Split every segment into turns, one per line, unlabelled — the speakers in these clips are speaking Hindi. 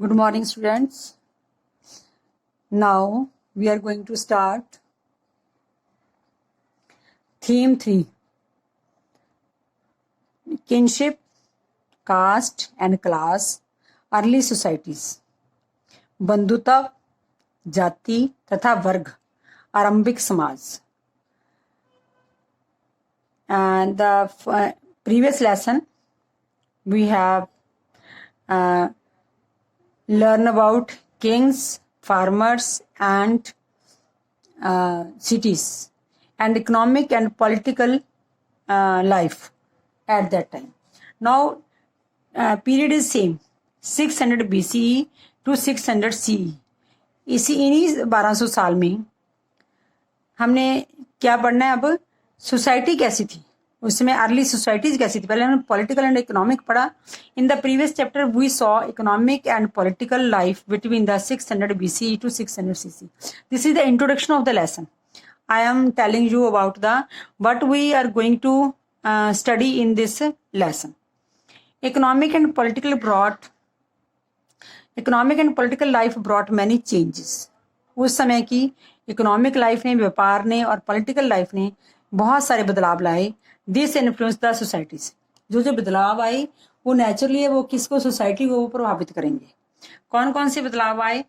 Good morning, students. Now we are going to start theme 3, kinship, caste and class, early societies. बंधुता, जाति तथा वर्ग, आरंभिक समाज. And the previous lesson we have learn about kings, farmers and cities and economic and political life at that time. Now period is same 600 BCE to 600 CE. इन्हीं 1200 साल में हमने क्या पढ़ना है अब, सोसाइटी कैसी थी उसमें, अर्ली सोसाइटीज कैसी थी. पहले हमने पॉलिटिकल एंड इकोनॉमिक पढ़ा. In the previous chapter we saw economic and political life between the 600 BCE to 600 CE. This is the introduction of the lesson. I am telling you about what we are going to study in this lesson. Economic and political life brought many changes. उस समय की इकोनॉमिक लाइफ ने, व्यापार ने और पॉलिटिकल लाइफ ने बहुत सारे बदलाव लाए. This influence the societies. जो बदलाव आए वो नेचुरली है, वो किसको, सोसाइटी को प्रभावित करेंगे. कौन कौन से बदलाव आए?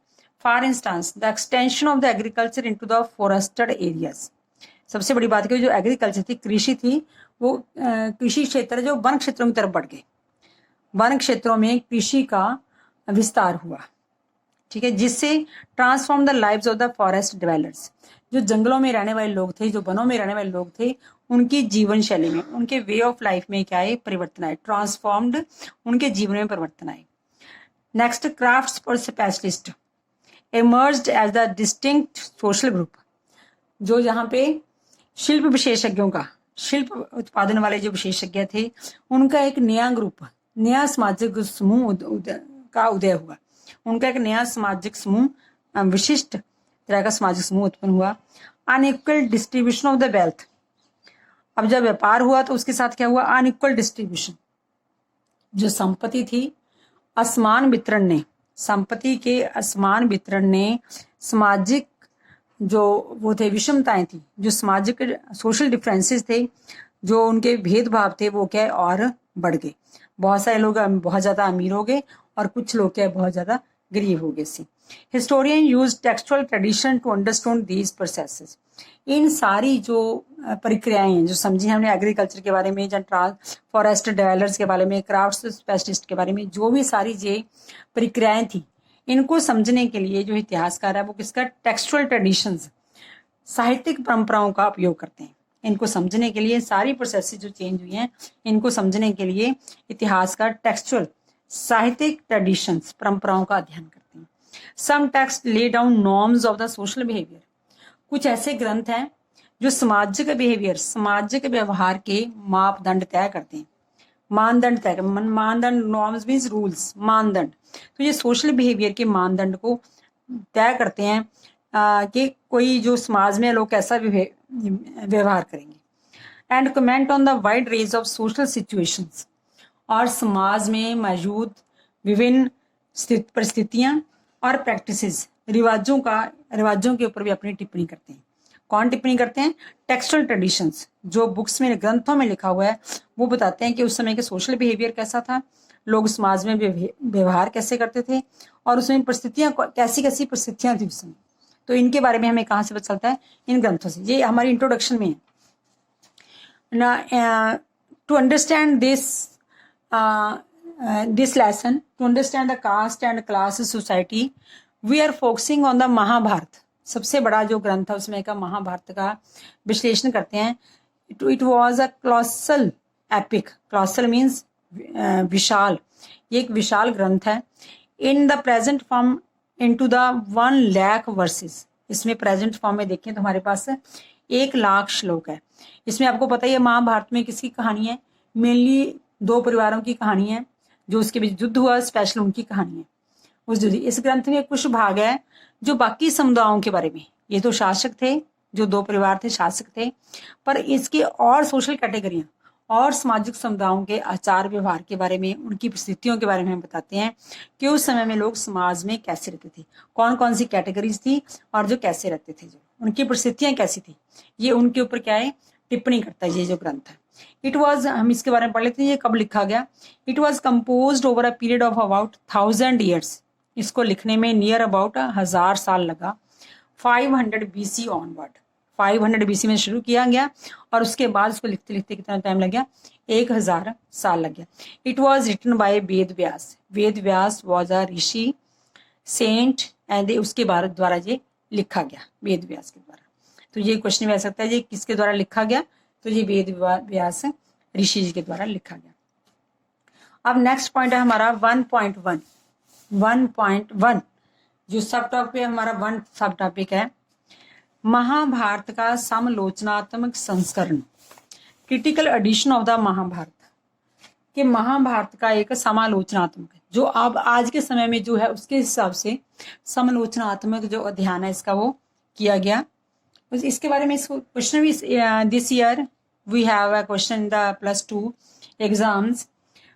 For instance the extension of the agriculture into the forested areas. सबसे बड़ी बात की जो एग्रीकल्चर थी, कृषि थी, वो कृषि क्षेत्र जो वन क्षेत्रों की तरफ बढ़ गए. वन क्षेत्रों में कृषि का विस्तार हुआ, ठीक है, जिससे transform the lives of the forest dwellers. जो जंगलों में रहने वाले लोग थे, जो वनों में रहने वाले लोग थे, उनकी जीवन शैली में, उनके वे ऑफ लाइफ में क्या है, परिवर्तन आए. ट्रांसफॉर्म्ड, उनके जीवन में परिवर्तन आए. नेक्स्ट, क्राफ्ट्स और specialist emerged as the distinct social group. जो जहाँ पे शिल्प विशेषज्ञों का, शिल्प उत्पादन वाले जो विशेषज्ञ थे, उनका एक नया ग्रुप, नया सामाजिक समूह का उदय हुआ. उनका एक नया सामाजिक समूह, विशिष्ट तरह का सामाजिक समूह उत्पन्न हुआ. Unequal distribution of the wealth. अब जब व्यापार हुआ तो उसके साथ क्या हुआ, अनइक्वल डिस्ट्रीब्यूशन. जो संपत्ति थी, असमान वितरण ने, संपत्ति के असमान वितरण ने सामाजिक जो वो थे, विषमताएं थी, जो सामाजिक सोशल डिफरेंसेस थे, जो उनके भेदभाव थे, वो क्या है, और बढ़ गए. बहुत सारे लोग बहुत ज्यादा अमीर हो गए और कुछ लोग क्या है, बहुत ज्यादा गरीब हो गए. See historian use textual tradition to understand these processes. इन सारी जो प्रक्रियाएं हैं, जो समझी हमने एग्रीकल्चर के बारे में, या फॉरेस्ट डेवलपर्स के बारे में, क्राफ्ट स्पेशलिस्ट के बारे में, जो भी सारी ये प्रक्रियाएं थी, इनको समझने के लिए जो इतिहासकार है वो किसका, टेक्सचुअल ट्रेडिशंस, साहित्यिक परंपराओं का उपयोग करते हैं. इनको समझने के लिए, सारी प्रोसेसेस जो चेंज हुई हैं, इनको समझने के लिए इतिहासकार टेक्सचुअल, साहित्यिक ट्रेडिशंस, परंपराओं का अध्ययन करते हैं. Some text lay down norms of the social behaviour. कुछ ऐसे ग्रंथ हैं जो सामाजिक बिहेवियर, सामाजिक व्यवहार के मापदंड तय करते हैं, मानदंड तय. मानदंड, नॉर्म्स मीन्स रूल्स, मानदंड. तो ये सोशल बिहेवियर के मानदंड को तय करते हैं कि कोई जो समाज में लोग कैसा व्यवहार करेंगे. And comment on the wide range of social situations. और समाज में मौजूद विभिन्न परिस्थितियां और प्रैक्टिसेस, रिवाजों के ऊपर भी अपनी टिप्पणी करते हैं. कौन टिप्पणी करते हैं? Textual traditions. जो बुक्स में, ग्रंथों में लिखा हुआ है, वो बताते हैं कि उस समय के सोशल बिहेवियर कैसा था, लोग समाज में व्यवहार कैसे करते थे, और उसमें परिस्थितियां, कैसी कैसी परिस्थितियां थी उस समय. तो इनके बारे में हमें कहाँ से पता चलता है? इन ग्रंथों से. ये हमारी इंट्रोडक्शन में है ना. To understand this lesson, to understand the caste and class society, we are focusing on the Mahabharata. सबसे बड़ा जो ग्रंथ है उसमें का महाभारत का विश्लेषण करते हैं. It was a colossal epic. Colossal means विशाल. ये एक विशाल ग्रंथ है. In the present form into the 1 lakh verses. इसमें प्रेजेंट फॉर्म में देखें तो हमारे पास 1 लाख श्लोक है. इसमें आपको पता ही है महाभारत में किसकी कहानी है, मेनली 2 परिवारों की कहानी है, जो उसके बीच युद्ध हुआ, स्पेशल उनकी कहानी है. उस युद्ध, इस ग्रंथ में कुछ भाग है जो बाकी समुदायों के बारे में, ये तो शासक थे, जो 2 परिवार थे, शासक थे, पर इसके और सोशल कैटेगरियां और सामाजिक समुदायों के आचार व्यवहार के बारे में, उनकी परिस्थितियों के बारे में हम बताते हैं कि उस समय में लोग समाज में कैसे रहते थे, कौन कौन सी कैटेगरीज थी और जो कैसे रहते थे, जो उनकी परिस्थितियां कैसी थी, ये उनके ऊपर क्या है, टिप्पणी करता है ये जो ग्रंथ है। इट वॉज, हम इसके बारे में पढ़ लेते हैं, ये कब लिखा गया। It was compose over a period of about 1000 years. इसको लिखने में नियर अबाउट 1000 साल लगा। 500 BC ऑनवर्ड, 500 BC में शुरू किया गया और उसके बाद उसको लिखते लिखते कितना टाइम लग गया, 1000 साल लग गया। It was written by Ved Vyas. Ved Vyas was a rishi, saint एंड उसके द्वारा ये लिखा गया, वेद व्यास के द्वारा। तो ये क्वेश्चन भी आ सकता है, ये किसके द्वारा लिखा गया, तो ये वेद व्यास ऋषि जी के द्वारा लिखा गया। अब नेक्स्ट पॉइंट है हमारा 1.1। 1.1 जो सब टॉपिक हमारा सब टॉपिक है महाभारत का समालोचनात्मक संस्करण, critical edition of the Mahabharata. कि महाभारत का एक समालोचनात्मक, जो अब आज के समय में जो है उसके हिसाब से समालोचनात्मक जो अध्ययन है इसका वो किया गया। इसके बारे में क्वेश्चन भी this year we have a question in the +2 exams.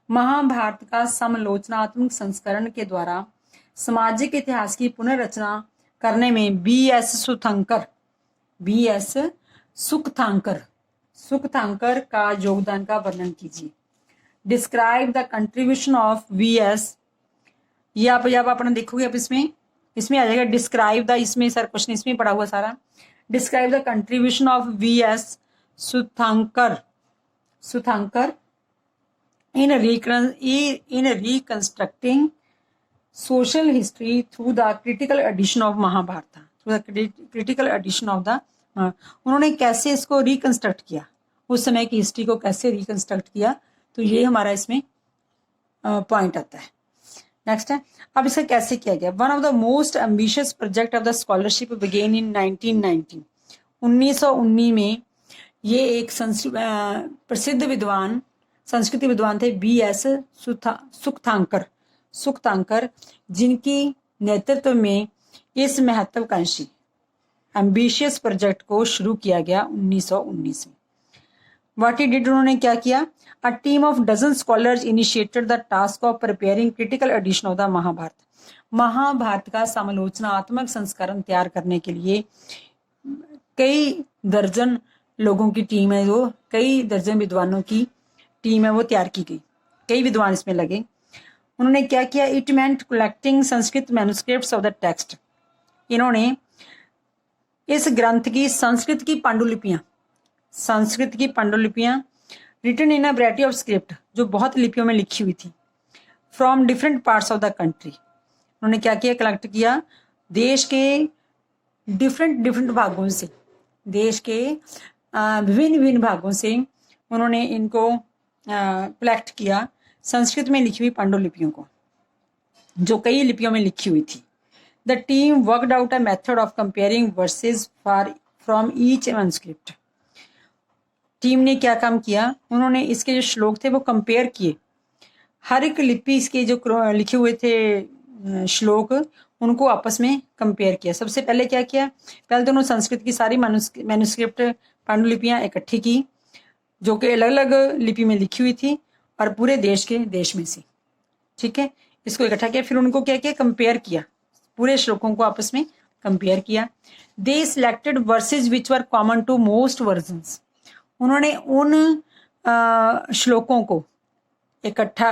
Mahabharata का समालोचनात्मक संस्करण के द्वारा सामाजिक इतिहास की पुनर्रचना करने में B.S. सुकथांकर का योगदान का वर्णन कीजिए। Describe the contribution of V.S. ये आप जब अपना देखोगे आप इसमें आ जाएगा डिस्क्राइब द, इसमें सर क्वेश्चन इसमें पड़ा हुआ सारा। Describe the contribution of V.S. सुकथांकर in reconstructing social history through the critical edition of Mahabharata, उन्होंने कैसे इसको रिकंस्ट्रक्ट किया, उस समय की हिस्ट्री को कैसे रिकंस्ट्रक्ट किया, तो ये हमारा इसमें पॉइंट आता है। नेक्स्ट है, अब इसका कैसे किया गया। One of the most ambitious project of the scholarship began in 1919। 1919 में ये एक प्रसिद्ध विद्वान, संस्कृति विद्वान थे B.S. सुकथांकर, जिनकी नेतृत्व में इस महत्वाकांक्षी एम्बिशियस प्रोजेक्ट को शुरू किया गया 1919 में। व्हाट ही डिड, उन्होंने क्या किया। A team of dozen scholars initiated the task of preparing critical edition of the Mahabharata. Mahabharata का समालोचनात्मक संस्करण तैयार करने के लिए कई दर्जन लोगों की टीम है, जो कई दर्जन विद्वानों की टीम है वो तैयार की गई, कई विद्वान इसमें लगे। उन्होंने क्या किया। It meant collecting Sanskrit manuscripts of the text. इन्होंने इस ग्रंथ की संस्कृत की पांडुलिपियां written in a variety of script, जो बहुत लिपियों में लिखी हुई थी, from different parts of the country. उन्होंने क्या किया, कलेक्ट किया देश के डिफरेंट भागों से, देश के विभिन्न भागों से उन्होंने इनको कलेक्ट किया, संस्कृत में लिखी हुई पांडुलिपियों को, जो कई लिपियों में लिखी हुई थी। The team worked out a method of comparing versus from each manuscript. Team ने क्या काम किया, उन्होंने इसके जो श्लोक थे वो कंपेयर किए, हर एक लिपि इसके जो लिखे हुए थे श्लोक उनको आपस में कंपेयर किया। सबसे पहले क्या किया, पहले तो उन्होंने संस्कृत की सारी मैन्युस्क्रिप्ट पांडुलिपियां इकट्ठी की, जो कि अलग अलग लिपि में लिखी हुई थी और पूरे देश में से, ठीक है, इसको इकट्ठा किया। फिर उनको क्या किया, कंपेयर किया, पूरे श्लोकों को आपस में कंपेयर किया। They selected verses which were common to most versions. उन्होंने उन श्लोकों को इकट्ठा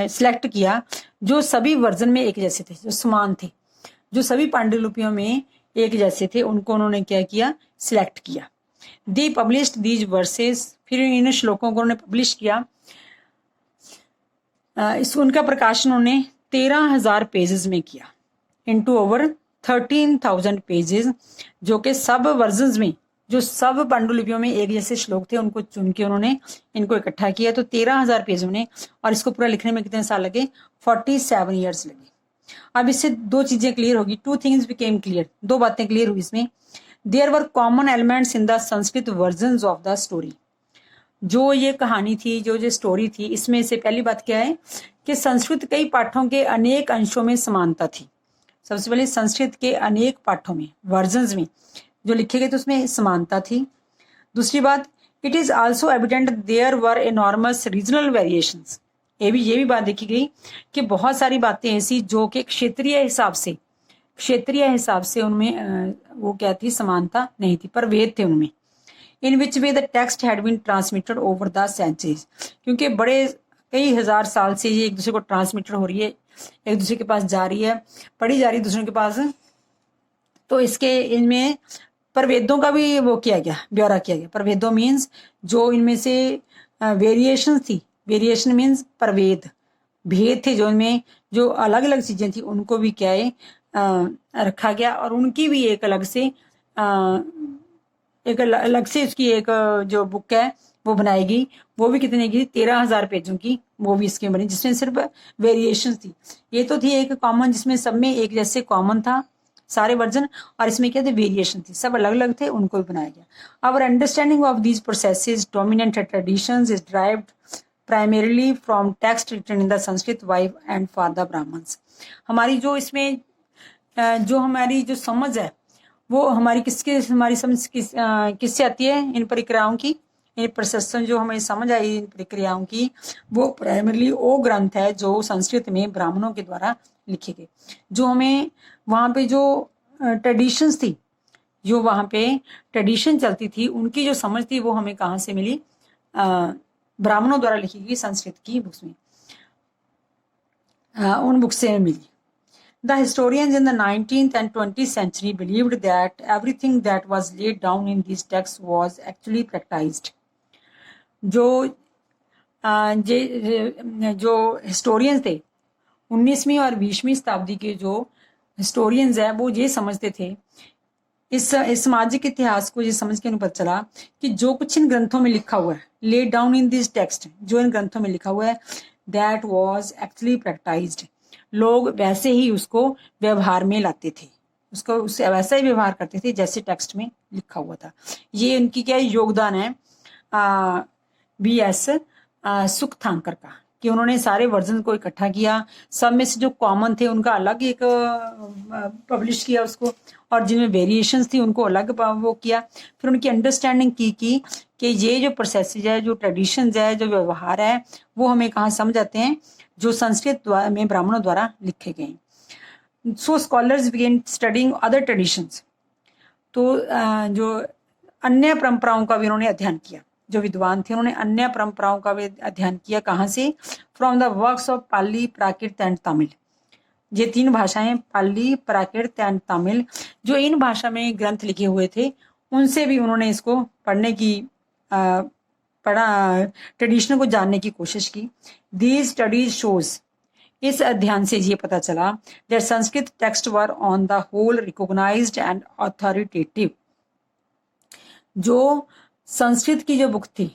सिलेक्ट किया जो सभी वर्जन में एक जैसे थे, जो समान थे, जो सभी पांडुलिपियों में एक जैसे थे, उनको उन्होंने क्या किया, सिलेक्ट किया। दे पब्लिश्ड दीज वर्सेस, फिर इन श्लोकों को उन्होंने पब्लिश किया। उनका प्रकाशन उन्होंने 13,000 पेजेस में किया, इनटू ओवर 13,000 पेजेस, जो कि सब वर्जन्स में, जो सब पांडुलिपियों में एक जैसे श्लोक थे उनको चुन के उन्होंने इनको इकट्ठा किया। तो 13,000 पेजों ने, और इसको पूरा लिखने में कितने साल लगे, 47 ईयर्स लगे। अब इससे दो चीजें क्लियर होगी, 2 थिंग्स बिकेम क्लियर, 2 बातें क्लियर हुई इसमें। There were common elements in the Sanskrit versions of the story. जो ये कहानी थी, जो स्टोरी थी, इसमें से पहली बात क्या है कि संस्कृत कई पाठों के अनेक अंशों में समानता थी। सबसे पहले संस्कृत के अनेक पाठों में, वर्जन्स में जो लिखे गए थे उसमें समानता थी। दूसरी बात, it is also evident there were enormous regional variations. ये भी बात देखी गई कि बहुत सारी बातें ऐसी जो कि क्षेत्रीय हिसाब से उनमें वो क्या थी, समानता नहीं थी, पर भेद थे उनमें। In which way the text had been transmitted over the centuries, क्योंकि बड़े कई हजार साल से ये एक दूसरे को ट्रांसमिटेड हो रही है, एक दूसरे के पास जा रही है, पढ़ी जा रही है दूसरे के पास। तो इसके इनमें प्रभेदों का भी वो किया गया, ब्यौरा किया गया। प्रभेदों मीन्स जो इनमें से वेरिएशन थी, वेरिएशन मीन्स प्रभेद, भेद थे जो इनमें, जो अलग अलग चीजें थी उनको भी क्या है रखा गया, और उनकी भी एक अलग से उसकी एक जो बुक है वो बनाएगी। वो भी कितने की, 13,000 पेजों की वो भी इसकी बनी, जिसमें सिर्फ वेरिएशन थी। ये तो थी एक कॉमन, जिसमें सब में एक जैसे कॉमन था सारे वर्जन, और इसमें क्या थे, वेरिएशन थी, सब अलग अलग थे, उनको भी बनाया गया। Our understanding of these processes dominant traditions is derived primarily from text written in the Sanskrit by and for the Brahmans. हमारी जो इसमें जो हमारी जो समझ है वो हमारी हमारी समझ किससे आती है, इन प्रक्रियाओं की, इन प्रोसेसों जो हमें समझ आई इन प्रक्रियाओं की, वो प्राइमरली वो ग्रंथ है जो संस्कृत में ब्राह्मणों के द्वारा लिखे गए। जो हमें वहाँ पे जो ट्रेडिशंस थी, जो वहाँ पे ट्रेडिशन चलती थी, उनकी जो समझ थी वो हमें कहाँ से मिली, ब्राह्मणों द्वारा लिखी गई संस्कृत की बुक्स में, उन बुक्स से मिली। The historians in the 19th and 20th century believed that everything that was laid down in these texts was actually practiced. जो हिस्टोरियंस थे 19वीं और 20वीं शताब्दी के जो हिस्टोरियंस है वो ये समझते थे, इस सामाजिक इतिहास को ये समझ के उन्हें पता चला कि जो कुछ इन ग्रंथों में लिखा हुआ है, laid down in these texts, जो इन ग्रंथों में लिखा हुआ है, that was actually practiced. लोग वैसे ही उसको व्यवहार में लाते थे, उसको उससे वैसा ही व्यवहार करते थे जैसे टेक्स्ट में लिखा हुआ था। ये उनकी क्या योगदान है BS सुखथांकर का, कि उन्होंने सारे वर्जन को इकट्ठा किया, सब में से जो कॉमन थे उनका अलग एक पब्लिश किया उसको, और जिनमें वेरिएशंस थी उनको अलग वो किया। फिर उनकी अंडरस्टैंडिंग की कि ये जो प्रोसेसेस है, जो ट्रेडिशंस है, जो व्यवहार है, वो हमें कहाँ समझ आते हैं, जो संस्कृत में ब्राह्मणों द्वारा लिखे गए। So scholars began studying other traditions, तो जो अन्य परंपराओं का भी उन्होंने अध्ययन किया। जो विद्वान थे उन्होंने अन्य परंपराओं का भी अध्ययन किया, कहाँ से, from the works of Pali, Prakrit and Tamil. ये 3 भाषाएं, पाली, प्राकृत एंड तमिल, जो इन भाषा में ग्रंथ लिखे हुए थे, उनसे भी उन्होंने इसको पढ़ने की ट्रेडिशन को जानने की कोशिश की। दीज स्टडीज शोज, इस अध्ययन से ये पता चला that Sanskrit text were on the whole recognised and authoritative. जो संस्कृत की जो बुक थी,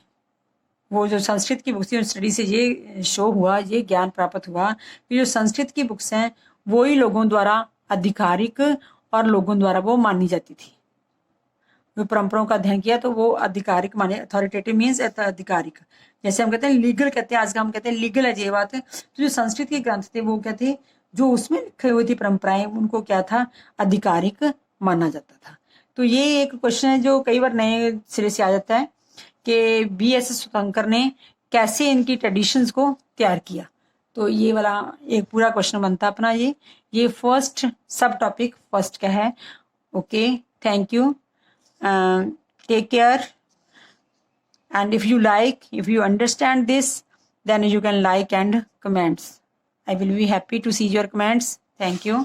वो जो संस्कृत की बुक्स थी, स्टडी से ये शो हुआ, ये ज्ञान प्राप्त हुआ कि जो संस्कृत की बुक्स हैं वो ही लोगों द्वारा आधिकारिक और लोगों द्वारा वो मानी जाती थी। जो परंपराओं का अध्ययन किया तो वो आधिकारिक माने, अथॉरिटेटिव मीन्स आधिकारिक, जैसे हम कहते हैं लीगल, कहते हैं आज का हम कहते हैं लीगल है ये बात। तो जो संस्कृत के ग्रंथ थे वो क्या थे, जो उसमें लिखे हुई थी परंपराएं, उनको क्या था, आधिकारिक माना जाता था। तो ये एक क्वेश्चन है जो कई बार नए सिरे से आ जाता है कि BS सुखंकर ने कैसे इनकी ट्रेडिशंस को तैयार किया। तो ये वाला एक पूरा क्वेश्चन बनता अपना। ये फर्स्ट सब टॉपिक फर्स्ट का है। Okay, thank you, take care, and if you understand this, then you can like and comments. I will be happy to see your comments. Thank you.